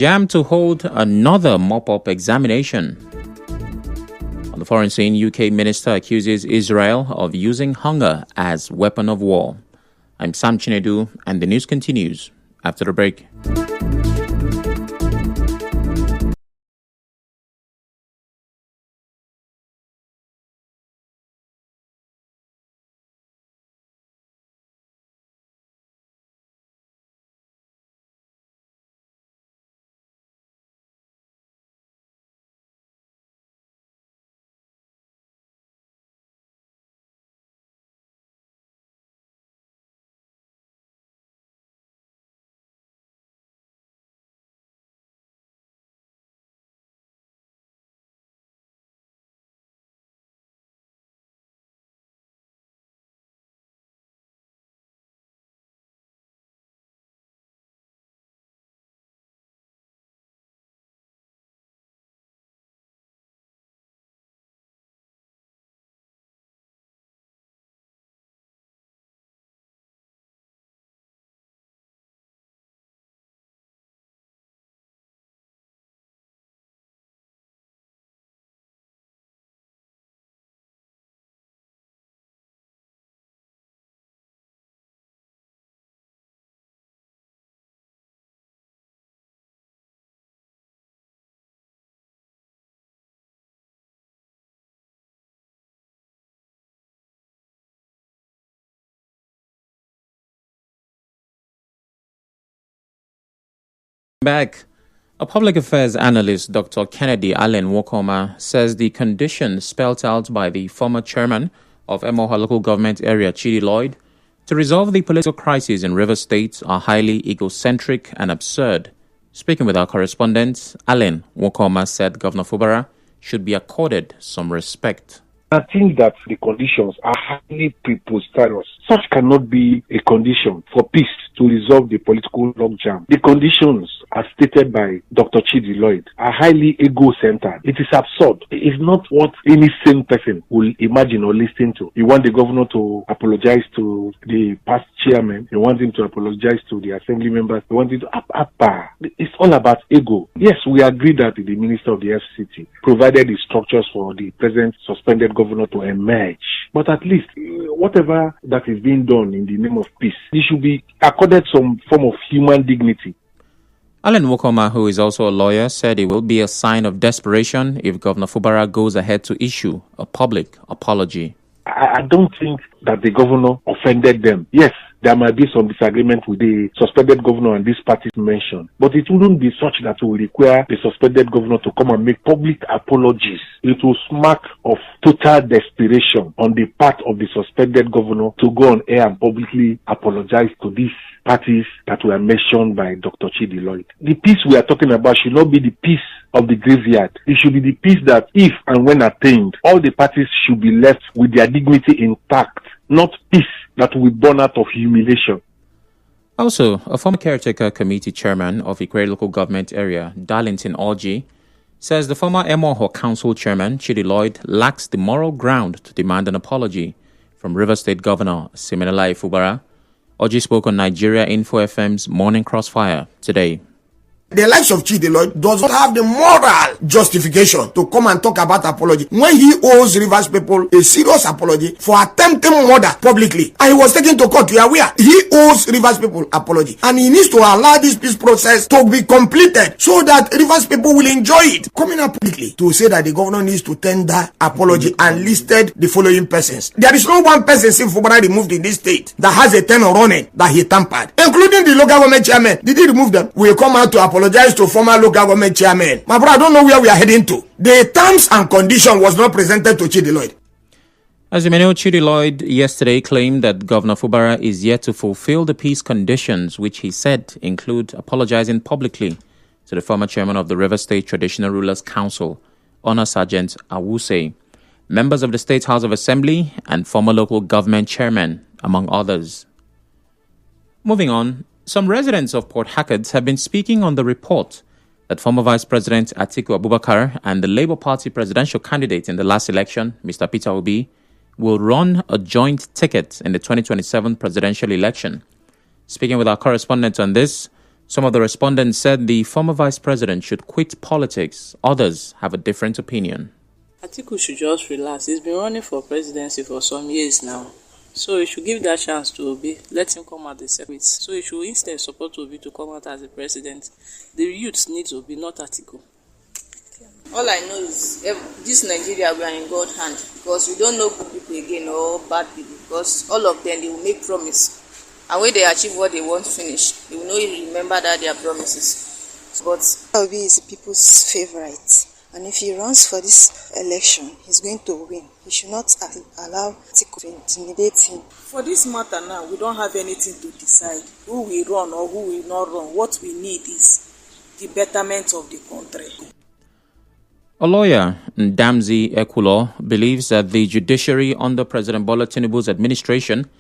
JAMB to hold another mop-up examination. On the foreign scene, UK minister accuses Israel of using hunger as weapon of war. I'm Sam Chinedu, and the news continues after the break. Back. A public affairs analyst, Dr. Kennedy Allen Wokoma, says the conditions spelled out by the former chairman of Emoha local government area, Chidi Lloyd, to resolve the political crisis in Rivers State are highly egocentric and absurd. Speaking with our correspondent, Allen Wokoma said Governor Fubara should be accorded some respect. I think that the conditions are highly preposterous. Such cannot be a condition for peace to resolve the political logjam. The conditions, as stated by Dr. Chidi Lloyd, are highly ego-centered. It is absurd. It is not what any sane person will imagine or listen to. You want the governor to apologize to the past chairman. You want him to apologize to the assembly members. You want him to... It's all about ego. Yes, we agree that the minister of the FCT provided the structures for the present suspended governor to emerge. But at least, whatever that is being done in the name of peace, he should be accorded some form of human dignity. Allen Wokoma, who is also a lawyer, said it will be a sign of desperation if Governor Fubara goes ahead to issue a public apology. I don't think that the governor offended them. Yes, there might be some disagreement with the suspended governor and these parties mentioned, but it wouldn't be such that will require the suspended governor to come and make public apologies. It will smack of total desperation on the part of the suspended governor to go on air and publicly apologize to these parties that were mentioned by Dr. Chidi Lloyd. The peace we are talking about should not be the peace of the graveyard. It should be the peace that, if and when attained, all the parties should be left with their dignity intact, not peace that will be born out of humiliation. Also, a former caretaker committee chairman of Ikwerre local government area, Darlington Orji, says the former Emoho council chairman, Chidi Lloyd, lacks the moral ground to demand an apology from Rivers State Governor Siminalayi Fubara. Orji spoke on Nigeria Info FM's Morning Crossfire today. The likes of Chidi Lloyd does not have the moral justification to come and talk about apology when he owes Rivers people a serious apology for attempting murder publicly. And he was taken to court. You are aware? He owes Rivers people apology. And he needs to allow this peace process to be completed so that Rivers people will enjoy it. Coming up publicly to say that the governor needs to tender apology and listed the following persons. There is no one person since Fubara removed in this state that has a tenor running that he tampered, including the local government chairman. Did he remove them? Will come out to apologize to former local government chairman. My brother, I don't know where we are heading to. The terms and condition was not presented to Chidi Lloyd. As you may know, Chidi Lloyd yesterday claimed that Governor Fubara is yet to fulfill the peace conditions, which he said include apologizing publicly to the former chairman of the Rivers State Traditional Rulers Council, Honor Sergeant Awuse, members of the State House of Assembly, and former local government chairman, among others. Moving on, some residents of Port Harcourt have been speaking on the report that former Vice President Atiku Abubakar and the Labour Party presidential candidate in the last election, Mr. Peter Obi, will run a joint ticket in the 2027 presidential election. Speaking with our correspondent on this, Some of the respondents said the former vice president should quit politics. Others have a different opinion. Atiku should just relax. He's been running for presidency for some years now. So he should give that chance to Obi. Let him come out the secret. So he should instead support Obi to come out as the president. The youths need Obi, not Atiku. All I know is this Nigeria, we are in God's hand, because we don't know good people again or bad people, because all of them, they will make promise, and when they achieve what they want to finish, they will not even remember that their promises. But Obi is the people's favorite, and if he runs for this election, he's going to win. He should not allow Atiku to intimidate him. For this matter now, we don't have anything to decide who will run or who will not run. What we need is the betterment of the country. A lawyer, Ndamzi Ekulo, believes that the judiciary under President Bola Tinubu's administration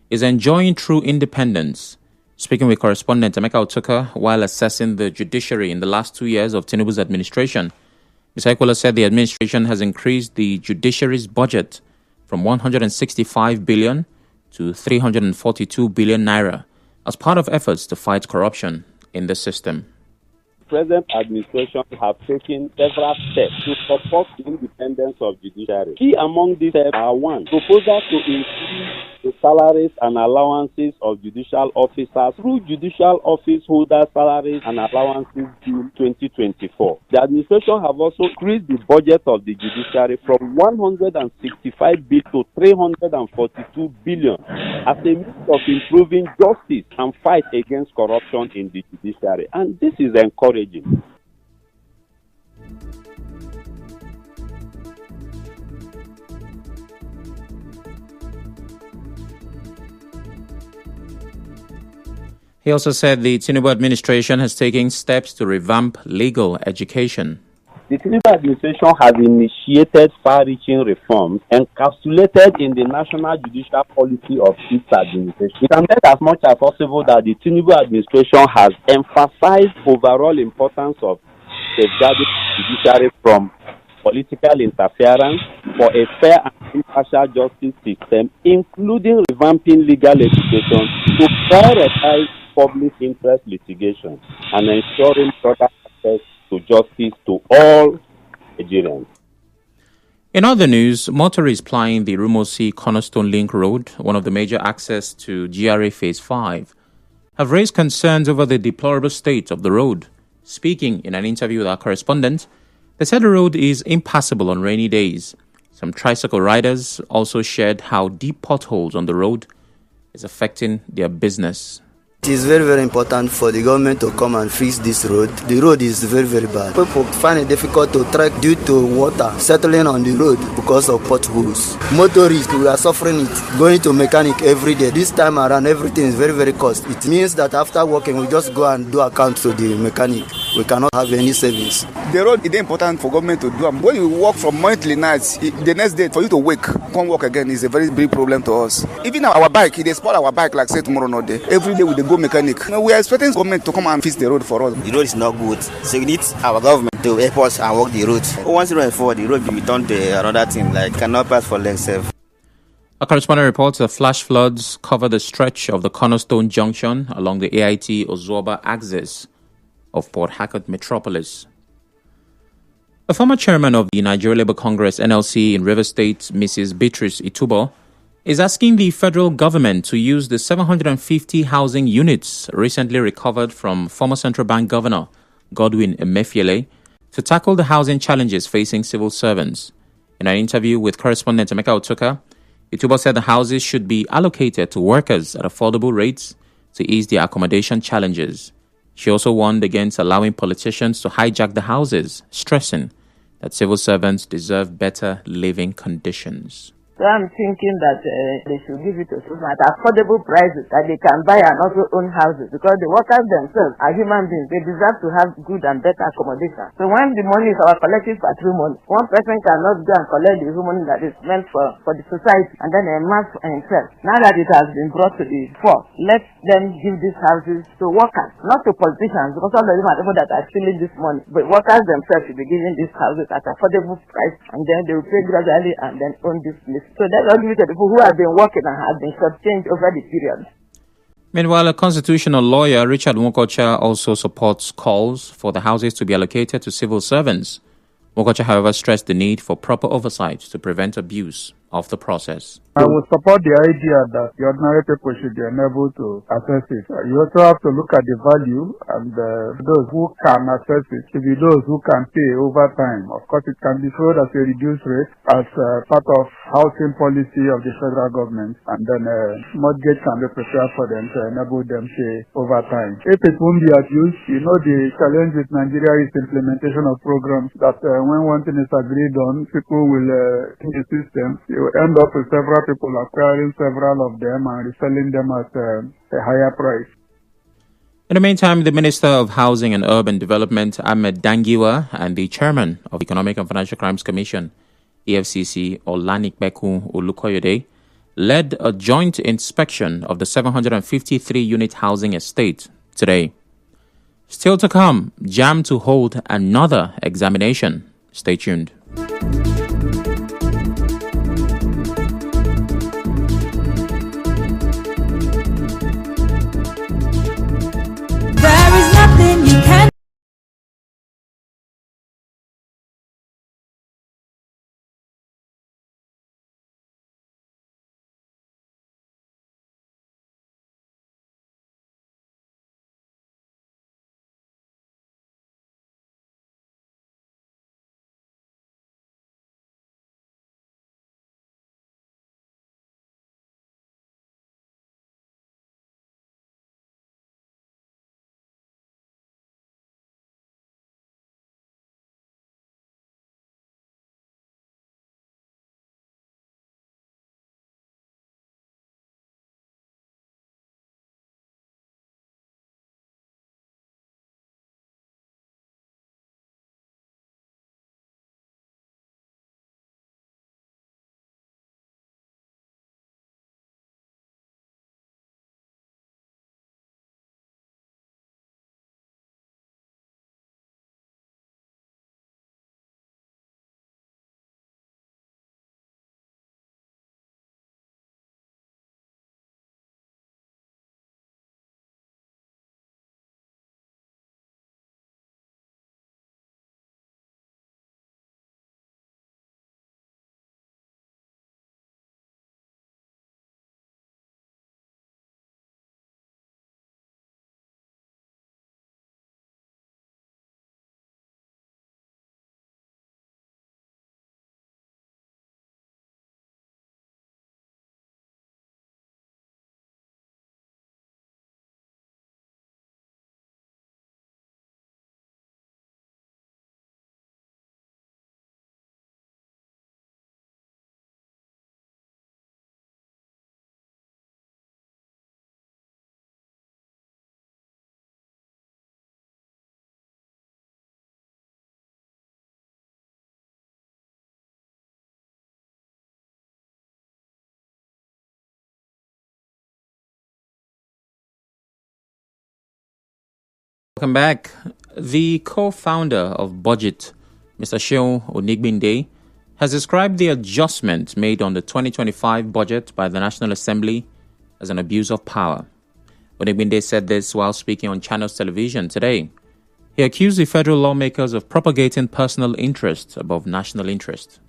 is enjoying true independence. Speaking with correspondent Emeka Otuka while assessing the judiciary in the last 2 years of Tinubu's administration, Ms. Ekulo said the administration has increased the judiciary's budget from 165 billion to 342 billion naira as part of efforts to fight corruption in the system. Present administration have taken several steps to support the independence of judiciary. Key among these steps are: 1. Proposal to increase the salaries and allowances of judicial officers through judicial office holder salaries and allowances due 2024. The administration have also increased the budget of the judiciary from 165 billion to 342 billion as a means of improving justice and fight against corruption in the judiciary. And this is encouraging. He also said the Tinubu administration has taken steps to revamp legal education. The Tinubu administration has initiated far-reaching reforms encapsulated in the national judicial policy of its administration. It can bet as much as possible that the Tinubu administration has emphasized overall importance of safeguarding the judiciary from political interference for a fair and impartial justice system, including revamping legal education to prioritize public interest litigation and ensuring broader access to justice to all Nigerians. In other news, motorists plying the Rumosi Cornerstone Link Road, one of the major access to GRA Phase 5, have raised concerns over the deplorable state of the road. Speaking in an interview with our correspondent, they said the road is impassable on rainy days. Some tricycle riders also shared how deep potholes on the road is affecting their business. It is very, very important for the government to come and fix this road. The road is very, very bad. People find it difficult to trek due to water settling on the road because of potholes. Motorists, we are suffering it, going to mechanic every day. This time around, everything is very, very costly. It means that after working, we just go and do account to the mechanic. We cannot have any savings. The road is important for government to do. When you work from morning till night, the next day for you to wake, come work again is a very big problem to us. Even our bike, they spoil our bike like say tomorrow not day. Every day we go mechanic. We are expecting government to come and fix the road for us. The road is not good, so we need our government to help us and work the road. Once you run forward, the road will be done to another thing, like cannot pass for legs safe. A correspondent reports that flash floods cover the stretch of the Cornerstone Junction along the AIT Ozuoba axis of Port Harcourt Metropolis. A former chairman of the Nigeria Labour Congress NLC in Rivers State, Mrs. Beatrice Itubo, is asking the federal government to use the 750 housing units recently recovered from former Central Bank Governor Godwin Emefiele to tackle the housing challenges facing civil servants. In an interview with correspondent Emeka Otuka, Itubo said the houses should be allocated to workers at affordable rates to ease their accommodation challenges. She also warned against allowing politicians to hijack the houses, stressing that civil servants deserve better living conditions. So I'm thinking that they should give it to them at affordable prices that they can buy and also own houses, because the workers themselves are human beings. They deserve to have good and better accommodation. So when the money is our collective patrimony, one person cannot go and collect the money that is meant for the society and then amass for himself. Now that it has been brought to the fore, let them give these houses to workers, not to politicians, because all of them are people that are stealing this money. But workers themselves should be given these houses at affordable price, and then they will pay gradually and then own this place. So that's all give it to people who have been working and have been shortchanged over the period. Meanwhile, a constitutional lawyer, Richard Nwokocha, also supports calls for the houses to be allocated to civil servants. Nwokocha, however, stressed the need for proper oversight to prevent abuse of the process. I would support the idea that the ordinary people should be enabled to access it. You also have to look at the value, and those who can access it should be those who can pay over time. Of course, it can be sold at a reduced rate as part of housing policy of the federal government, and then mortgage can be prepared for them to enable them to pay over time. If it won't be abused, the challenge with Nigeria is implementation of programs that when one thing is agreed on, people will in the system. You end up with several people acquiring several of them and reselling them at a higher price. In the meantime, the Minister of Housing and Urban Development, Ahmed Dangiwa, and the Chairman of the Economic and Financial Crimes Commission, EFCC, Olanipekun Olukoyede, led a joint inspection of the 753-unit housing estate today. Still to come, JAMB to hold another examination. Stay tuned. Welcome back. The co-founder of Budget, Mr. Seun Onigbinde, has described the adjustment made on the 2025 budget by the National Assembly as an abuse of power. Onigbinde said this while speaking on Channels Television today. He accused the federal lawmakers of propagating personal interest above national interest.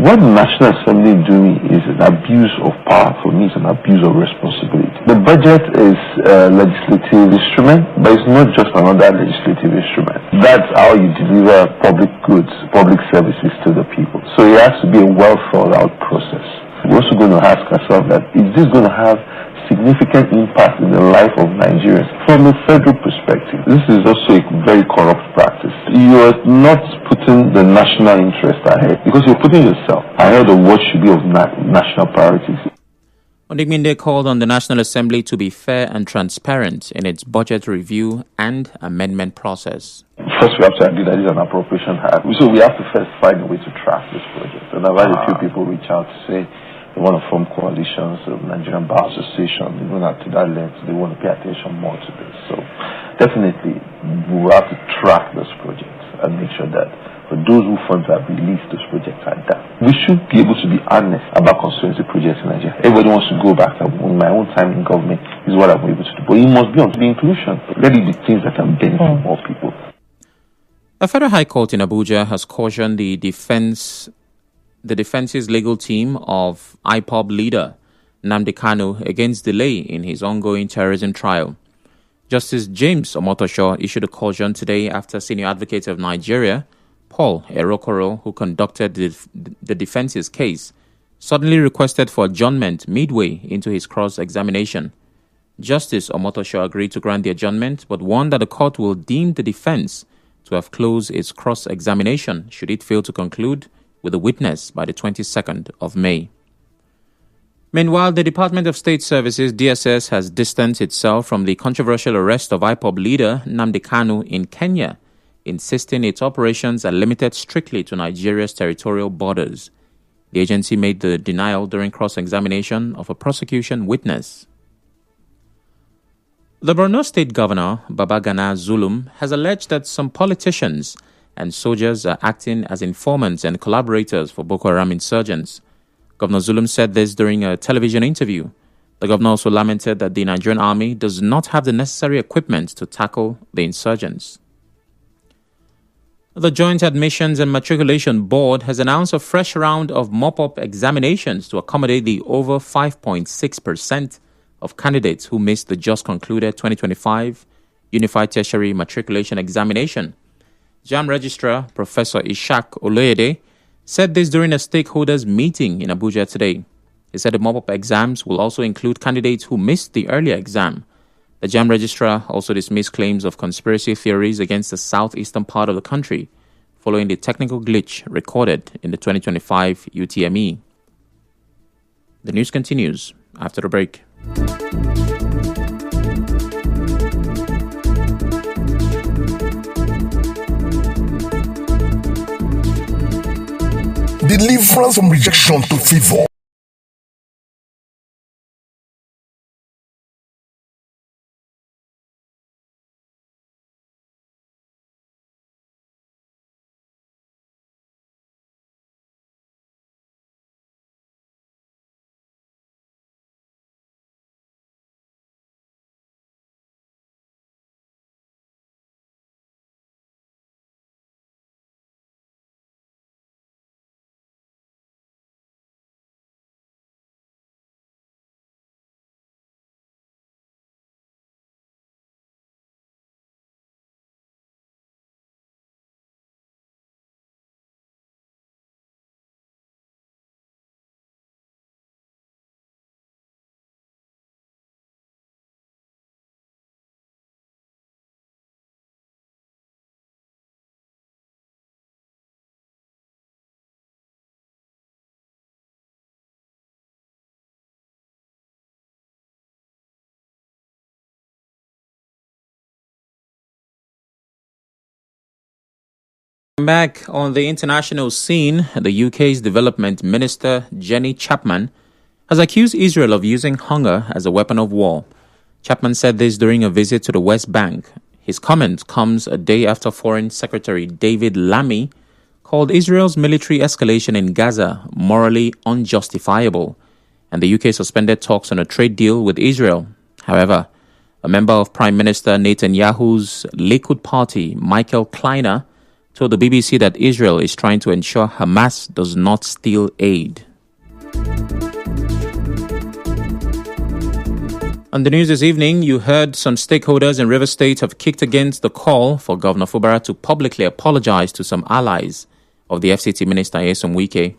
What the National Assembly is doing is an abuse of power. For me, it's an abuse of responsibility. The budget is a legislative instrument, but it's not just another legislative instrument. That's how you deliver public goods, public services to the people. So it has to be a well thought out process. We're also going to ask ourselves that, is this going to have significant impact in the life of Nigerians? From a federal perspective, this is also a very corrupt practice. You are not putting the national interest ahead because you're putting yourself ahead of what should be of national priorities. Onigbinde called on the National Assembly to be fair and transparent in its budget review and amendment process. First, we have to agree that it's an appropriation act. So we have to first find a way to track this project. And I've had a few people reach out to say they want to form coalitions of Nigerian Bar Association. Even to that length, they want to pay attention more to this. So definitely, we have to track this project and make sure that but those who funds have released those projects are done. We should be able to be honest about constituency projects in Nigeria. Everybody wants to go back to my own time in government is what I'm able to do. But it must be on the inclusion. Let it be things that can benefit more people. A federal high court in Abuja has cautioned the defense's legal team of IPOB leader Nnamdi Kanu against delay in his ongoing terrorism trial. Justice James Omotosho issued a caution today after Senior Advocate of Nigeria, Paul Erokoro, who conducted the defense's case, suddenly requested for adjournment midway into his cross-examination. Justice Omotosho agreed to grant the adjournment, but warned that the court will deem the defense to have closed its cross-examination should it fail to conclude with a witness by the 22nd of May. Meanwhile, the Department of State Services, DSS, has distanced itself from the controversial arrest of IPOB leader Nnamdi Kanu in Kenya, insisting its operations are limited strictly to Nigeria's territorial borders. The agency made the denial during cross-examination of a prosecution witness. The Borno State Governor, Babagana Zulum, has alleged that some politicians and soldiers are acting as informants and collaborators for Boko Haram insurgents. Governor Zulum said this during a television interview. The governor also lamented that the Nigerian army does not have the necessary equipment to tackle the insurgents. The Joint Admissions and Matriculation Board has announced a fresh round of mop-up examinations to accommodate the over 5.6% of candidates who missed the just concluded 2025 Unified Tertiary Matriculation Examination. JAMB Registrar Professor Ishak Oloyede said this during a stakeholders meeting in Abuja today. He said the mop-up exams will also include candidates who missed the earlier exam. The JAMB Registrar also dismissed claims of conspiracy theories against the southeastern part of the country following the technical glitch recorded in the 2025 UTME. The news continues after the break. Deliverance from rejection to favor. Back on the international scene, the UK's Development Minister, Jenny Chapman, has accused Israel of using hunger as a weapon of war. Chapman said this during a visit to the West Bank. His comment comes a day after Foreign Secretary David Lammy called Israel's military escalation in Gaza morally unjustifiable, and the UK suspended talks on a trade deal with Israel. However, a member of Prime Minister Netanyahu's Likud party, Michael Kleiner, told the BBC that Israel is trying to ensure Hamas does not steal aid. On the news this evening, you heard some stakeholders in Rivers State have kicked against the call for Governor Fubara to publicly apologize to some allies of the FCT Minister Nyesom Wike.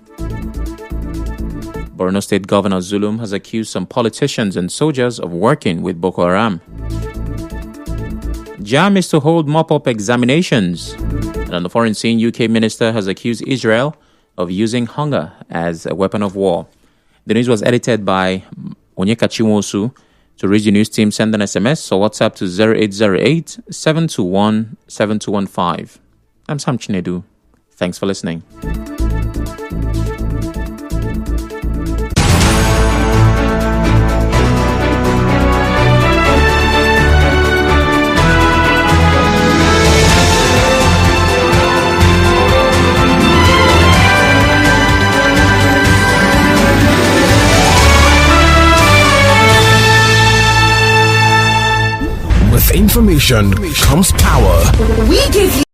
Borno State Governor Zulum has accused some politicians and soldiers of working with Boko Haram. JAM is to hold mop-up examinations. And on the foreign scene, UK Minister has accused Israel of using hunger as a weapon of war. The news was edited by Onyeka Chinwosu. To reach the news team, send an SMS or WhatsApp to 0808 721 7215. I'm Sam Chinedu. Thanks for listening. information comes power. We give you